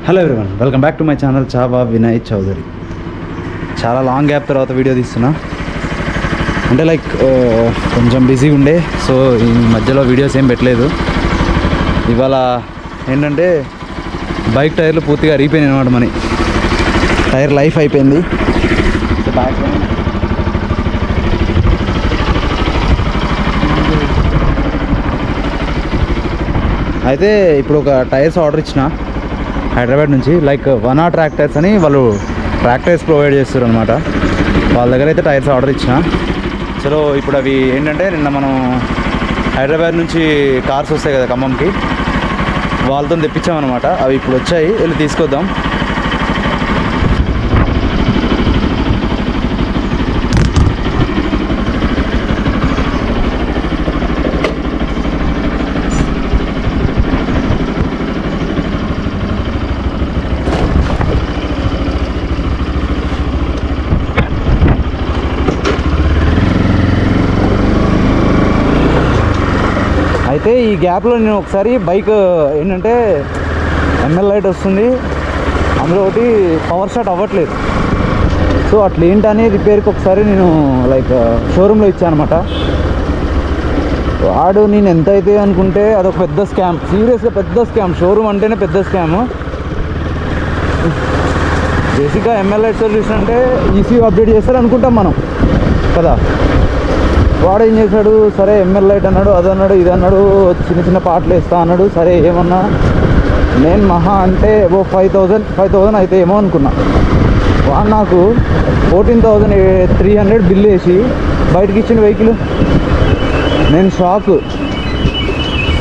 Hello everyone, welcome back to my channel Chhaava Vinay Chowdary. చాలా long gap తర్వాత video తీస్తున్నా. అంటే కొంచెం బిజీగా ఉండే, సో ఈ మధ్యలో వీడియోస్ ఏం పెట్టలేదు. ఇవాళ ఏంటంటే బైక్ టైర్లు పూర్తిగా అరిగిపోయినాయి అన్నమాట. మనీ టైర్ లైఫ్ అయిపోయింది. అయితే ఇప్పుడు ఒక టైర్స్ ఆర్డర్ ఇచ్చిన హైదరాబాద్ నుంచి. వనా ట్రాక్టర్స్ అని వాళ్ళు ట్రాక్టర్స్ ప్రొవైడ్ చేస్తారు అనమాట. వాళ్ళ దగ్గర అయితే టైర్స్ ఆర్డర్ ఇచ్చిన. సో ఇప్పుడు అవి ఏంటంటే నిన్న మనం హైదరాబాద్ నుంచి కార్స్ వస్తాయి కదా ఖమ్మంకి, వాళ్ళతో తెప్పించామన్నమాట. అవి ఇప్పుడు వచ్చాయి, వెళ్ళి తీసుకొద్దాం. అయితే ఈ గ్యాప్లో నేను ఒకసారి బైక్ ఏంటంటే ఎంఎల్ లైట్ వస్తుంది, అందులో ఒకటి పవర్ స్టార్ట్ అవ్వట్లేదు. సో అట్లా ఏంటని రిపేర్కి ఒకసారి నేను షోరూంలో ఇచ్చానమాట. వాడు నేను ఎంత అయితే అనుకుంటే అదొక పెద్ద స్కామ్, సీరియస్గా పెద్ద స్కామ్. షోరూమ్ అంటేనే పెద్ద స్కామ్. బేసిక్గా ఎంఎల్ లైట్ సొల్యూషన్ అంటే ఈసీయూ అప్డేట్ చేస్తారు అనుకుంటాం మనం కదా. వాడు ఏం చేశాడు, సరే ఎంఎల్ లైట్ అన్నాడు, అది అన్నాడు, ఇది అన్నాడు, చిన్న చిన్న పాటలు వేస్తా అన్నాడు. సరే ఏమన్నా నేను మహా అంటే 5,000 అయితే ఏమో అనుకున్నా. వాడు నాకు 14,300 బిల్ వేసి బయటకి ఇచ్చిన వెహికల్. నేను షాక్.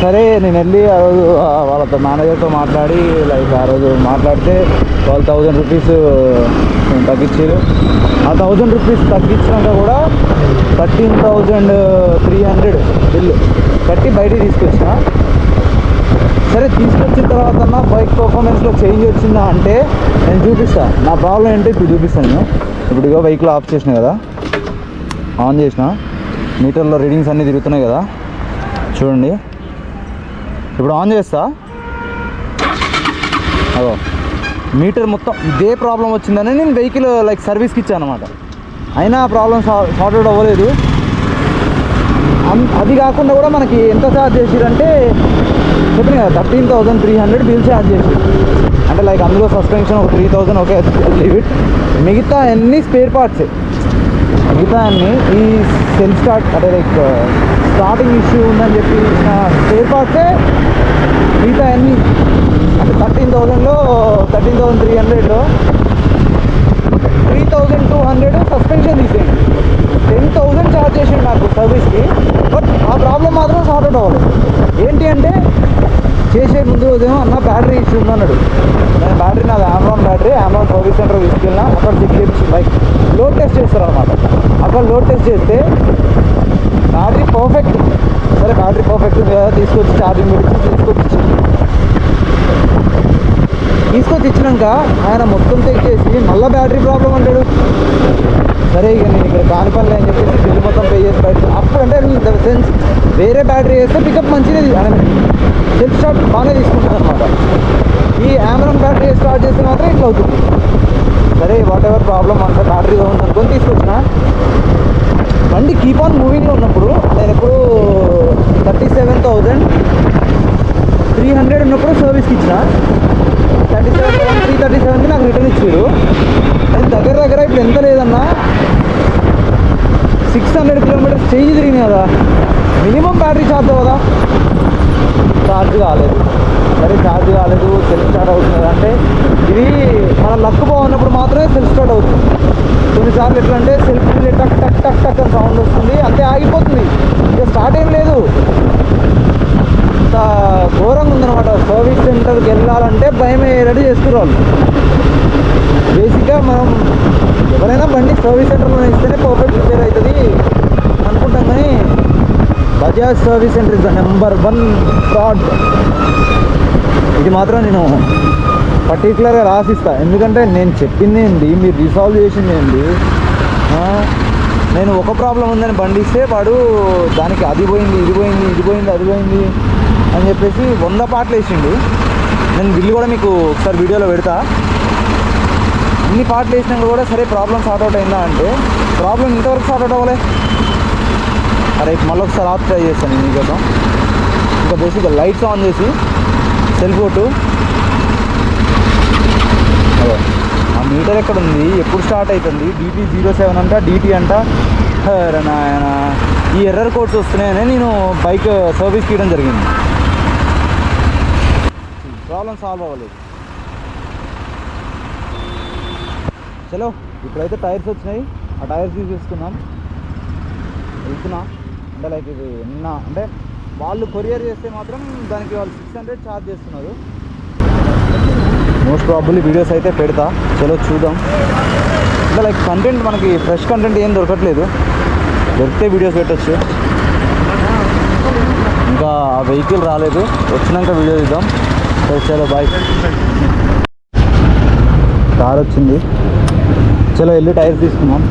సరే నేను వెళ్ళి ఆ రోజు వాళ్ళతో మేనేజర్తో మాట్లాడి ఆ రోజు మాట్లాడితే వాళ్ళు 1,000 రూపీస్ తగ్గించారు. ఆ 1,000 రూపీస్ తగ్గించినాక కూడా 13,300 బిల్లు కట్టి బయటికి తీసుకొచ్చిన. సరే తీసుకొచ్చిన తర్వాత బైక్ పర్ఫార్మెన్స్లో చేంజ్ వచ్చిందా అంటే నేను చూపిస్తాను. నా ప్రాబ్లం ఏంటో ఇప్పుడు చూపిస్తాను నేను. ఇప్పుడు ఇగో వెహికల్ ఆఫ్ చేసిన కదా, ఆన్ చేసిన, మీటర్లో రీడింగ్స్ అన్నీ తిరుగుతున్నాయి కదా, చూడండి. ఇప్పుడు ఆన్ చేస్తా, అదో మీటర్ మొత్తం ఇదే ప్రాబ్లం వచ్చిందని నేను వెహికల్ సర్వీస్కి ఇచ్చాను అనమాట. అయినా ఆ ప్రాబ్లం సార్ట్అవుట్ అవ్వలేదు. అది కాకుండా కూడా మనకి ఎంత ఛార్జ్ చేసిరంటే చెప్పిన కదా 13,300 బిల్ ఛార్జ్ చేసి. అంటే అందులో సస్పెన్షన్ ఒక 3,000, ఓకే లీవ్ ఇట్. మిగతా అన్ని స్పేర్ పార్ట్సే. మిగతా అన్ని ఈ సెల్ స్టార్ట్ అంటే స్టార్టింగ్ ఇష్యూ ఉందని చెప్పి స్పేర్ పార్ట్సే మిగతా అన్నీ. అంటే 13,000లో 13,300లో 3,200 సస్పెన్షన్ తీసేయండి. 10,000 ఛార్జ్ చేసిండు నాకు సర్వీస్కి. బట్ ఆ ప్రాబ్లం మాత్రం సార్ట్అవుట్ అవ్వలేదు. ఏంటి అంటే చేసే ముందు రోజేమో అన్న బ్యాటరీ ఇష్యూ ఉందన్నాడు. నేను బ్యాటరీ నాది ఆమ్రాన్ బ్యాటరీ, ఆమ్రాన్ సర్వీస్ సెంటర్ తీసుకెళ్ళినా. అక్కడ చెక్ చేసి లోడ్ టెస్ట్ చేస్తారు అనమాట. అక్కడ లోడ్ టెస్ట్ చేస్తే బ్యాటరీ పర్ఫెక్ట్. సరే బ్యాటరీ పర్ఫెక్ట్ కదా, తీసుకొచ్చి ఛార్జింగ్ పెట్టి తీసుకొచ్చి ఇచ్చినాక ఆయన మొత్తం చెక్ చేసి మళ్ళీ బ్యాటరీ ప్రాబ్లం అంటాడు. సరే ఇక నేను ఇక్కడ కాని పనులు అని చెప్పేసి బిల్లు మొత్తం పే చేసి బయట. అప్పుడు అంటే సెన్స్ వేరే బ్యాటరీ వేస్తే పికప్ మంచిగా సెల్ఫ్ స్టార్ట్ బాగానే తీసుకుంటుంది అనమాట. ఈ ఆమ్రాన్ బ్యాటరీ స్టార్ట్ చేస్తే మాత్రం ఇట్లా అవుతుంది. సరే వాట్ ఎవర్ ప్రాబ్లం అంటే బ్యాటరీగా ఉంది అనుకొని తీసుకొచ్చిన. బండి కీప్ ఆన్ మూవింగ్లో ఉన్నప్పుడు నేను ఎప్పుడు 37,300 ఉన్నప్పుడు సర్వీస్కి ఇచ్చిన. 37,337కి నాకు రిటర్న్ ఇచ్చారు. అది దగ్గర ఇప్పుడు ఎంత లేదన్నా 600 కిలోమీటర్స్ చేంజ్ తిరిగింది కదా. మినిమం బ్యాటరీ ఛార్జ్ అవ్వదా? ఛార్జ్ కాలేదు. సరే ఛార్జ్ కాలేదు, సెల్ఫ్ స్టార్ట్ అవుతుంది అంటే ఇది మన లక్ బాగున్నప్పుడు మాత్రమే సెల్ఫ్ స్టార్ట్ అవుతుంది. కొన్నిసార్లు ఎట్లా అంటే సెల్ఫ్ టక్ టక్ టక్ టక్ అని సౌండ్ వస్తుంది, అంతే ఆగిపోతుంది, ఇక స్టార్ట్ ఏం లేదు. అంత ఘోరంగా ఉందన్నమాట. సర్వీస్ సెంటర్కి వెళ్ళాలంటే భయం రెడీ చేసుకునే వాళ్ళు. బేసిక్గా మనం ఎవరైనా బండి సర్వీస్ సెంటర్లో ఇస్తేనే పర్ఫెక్ట్ రిపేర్ అవుతుంది అనుకుంటాం, కానీ Bajaj service centre is the number 1 fraud. ఇది మాత్రం నేను పర్టికులర్గా రాసిస్తా. ఎందుకంటే నేను చెప్పింది ఏంటి, మీరు రిసాల్వ్ చేసింది ఏంటి. నేను ఒక ప్రాబ్లం ఉందని బండి ఇస్తే వాడు దానికి అది పోయింది, ఇది పోయింది, ఇది పోయింది, అది పోయింది అని చెప్పేసి 100 పాటలు వేసిండు. నేను బిల్లు కూడా మీకు ఒకసారి వీడియోలో పెడతా. అన్ని పార్ట్లు వేసినాక కూడా సరే ప్రాబ్లం సార్ట్ అవుట్ అయిందా అంటే ప్రాబ్లం ఇంతవరకు సార్ట్ అవుట్ అవ్వలే. రేపు మళ్ళీ ఒకసారి ఆఫ్ ట్రై చేస్తాను మీకోసం. ఇంకా బేసిక్గా లైట్స్ ఆన్ చేసి సెల్ కొట్టు. అదే ఆ మీటర్ ఎక్కడ ఉంది, ఎప్పుడు స్టార్ట్ అవుతుంది, DT07 అంట, DT అంట. నాయన ఈ ఎర్రర్ కోడ్స్ వస్తున్నాయని నేను బైక్ సర్వీస్ తీయడం జరిగింది. ప్రాబ్లం సాల్వ్ అవ్వలేదు. చలో ఇప్పుడైతే టైర్స్ వచ్చినాయి, ఆ టైర్స్ తీసేసుకున్నాం. వెళ్తున్నా అంటే లైక్ ఇది నిన్న అంటే వాళ్ళు కొరియర్ చేస్తే మాత్రం దానికి వాళ్ళు 600 ఛార్జ్ చేస్తున్నారు. మోస్ట్ ప్రాబబ్లీ వీడియోస్ అయితే పెడతా, చలో చూద్దాం. అంటే లైక్ కంటెంట్ మనకి ఫ్రెష్ కంటెంట్ ఏం దొరకట్లేదు, దొరికితే వీడియోస్ పెట్టచ్చు. ఇంకా ఆ వెహికల్ రాలేదు, వచ్చినాక వీడియో తీద్దాం. సరే చలో బాయ్. కార్ వచ్చింది, చలో వెళ్ళి టైర్స్ తీసుకున్నాం.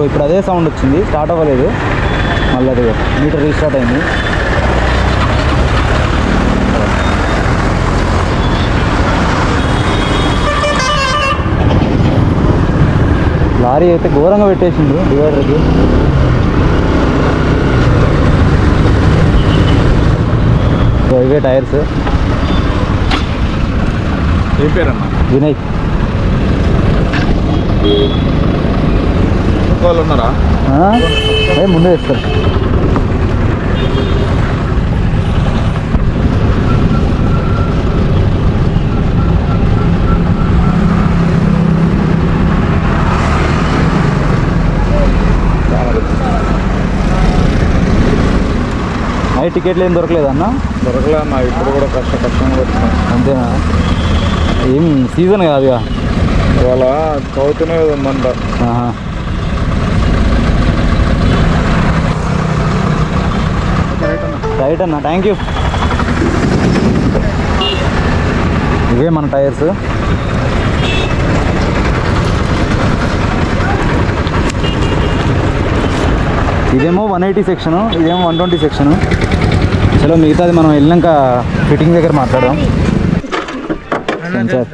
ఇప్పుడు అదే సౌండ్ వచ్చింది, స్టార్ట్ అవ్వలేదు. మళ్ళీ అది మీటర్ రీస్టార్ట్ అయింది. లారీ అయితే ఘోరంగా పెట్టేసిండు డివైడర్కి. ఇవే టైర్స్. ఏం పేరన్నా? వినయ్. వాళ్ళు ఉన్నారా? ముందే వేస్తారు. టికెట్లు ఏం దొరకలేదన్నా? దొరకలే అన్న, ఇప్పుడు కూడా కష్టంగా వచ్చినాయి. అంతేనా? ఏం సీజన్ కాదుగా, ఇవాళ చదువుతూనే ఉందంట. రైట్ అన్న, థ్యాంక్ యూ. ఇవే మన టైర్స్. ఇదేమో 180 సెక్షను, ఇదేమో 120 సెక్షను. చలో మిగతాది మనం వెళ్ళాక ఫిట్టింగ్ దగ్గర మాట్లాడదాం. సార్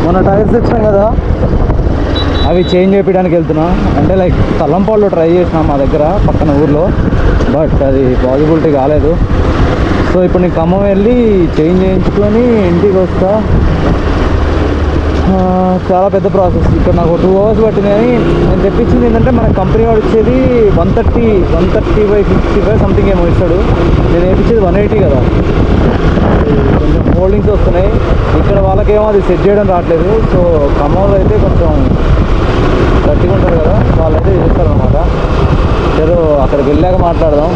1 టైర్స్ ఇచ్చాం కదా, అవి చేంజ్ చేయించడానికి వెళ్తున్నా. అంటే లైక్ తల్లంపాడులో ట్రై చేసినా మా దగ్గర పక్కన ఊర్లో, బట్ అది పాసిబిలిటీ కాలేదు. సో ఇప్పుడు నేను ఖమ్మం వెళ్ళి చేంజ్ చేయించుకొని ఇంటికి వస్తా. చాలా పెద్ద ప్రాసెస్. ఇక్కడ నాకు 2 hours పట్టింది. కానీ నేను తెప్పించింది ఏంటంటే మన కంపెనీ వాడు ఇచ్చేది 130/55 సంథింగ్ ఏమో ఇస్తాడు. నేను వేయించేది 180 కదా, కొంచెం ఫోల్డింగ్స్ వస్తున్నాయి. ఇక్కడ వాళ్ళకేమో అది సెట్ చేయడం రావట్లేదు. సో ఖమ్మంలో అయితే కొంచెం గట్టిగా ఉంటారు కదా, వాళ్ళైతే చేస్తారనమాట. ఏదో అక్కడికి వెళ్ళాక మాట్లాడదాం.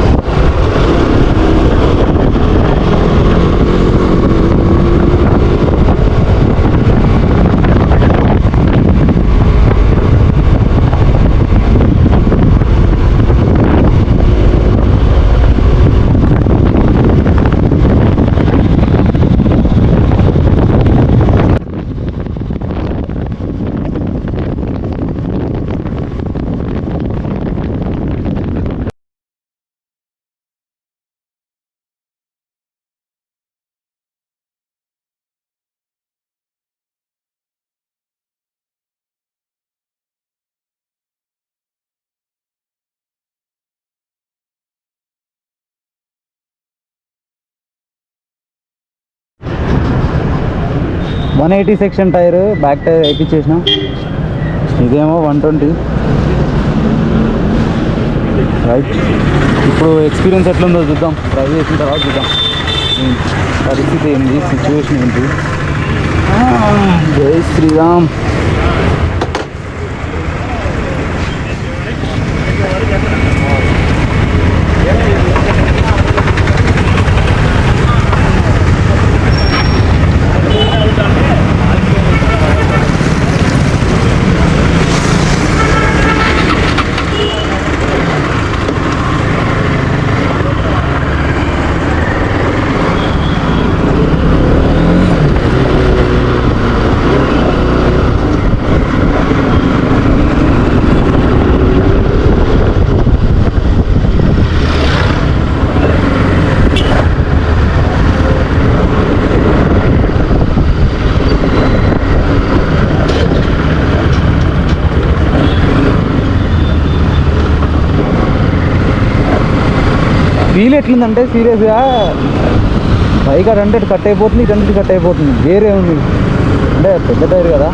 One 180 section tyre, back tyre వేయించేసిన. ఇదేమో 120. రైట్, ఇప్పుడు ఎక్స్పీరియన్స్ ఎట్లుందో చూద్దాం. ట్రై చేసిన తర్వాత చూద్దాం పరిస్థితి ఏంటి, సిచ్యువేషన్ ఏంటి. జై శ్రీరామ్. ఫీల్ ఎట్లుందంటే సీరియస్గా బైక్ అటు కట్ అయిపోతుంది ఇటు కట్ అయిపోతుంది, వేరే ఉంది. అంటే పెద్ద టైర్ కదా.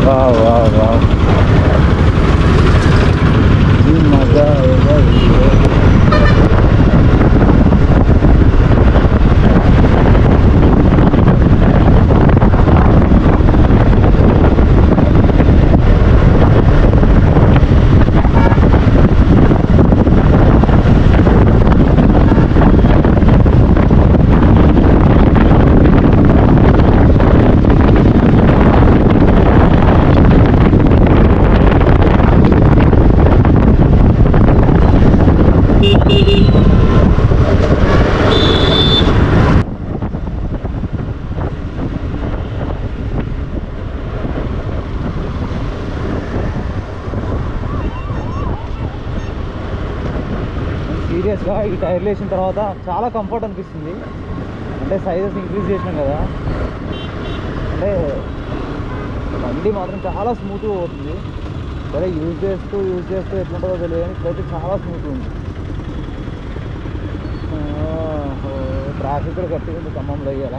వావ్ వావ్ వావ్, ఈ మజా ఏదో ఇదే. సీరియస్గా ఈ టైర్లు వేసిన తర్వాత చాలా కంఫర్ట్ అనిపిస్తుంది. అంటే సైజెస్ ఇంక్రీజ్ చేసినాం కదా, అంటే బండి మాత్రం చాలా స్మూత్గా పోతుంది. సరే యూజ్ చేస్తూ ఎట్లుంటుందో తెలియదు కానీ ఇప్పుడైతే చాలా స్మూత్ ఉంది. ట్రాఫిక్ కూడా గట్టిగా ఉంది ఖమ్మంలో ఇయ్యాల.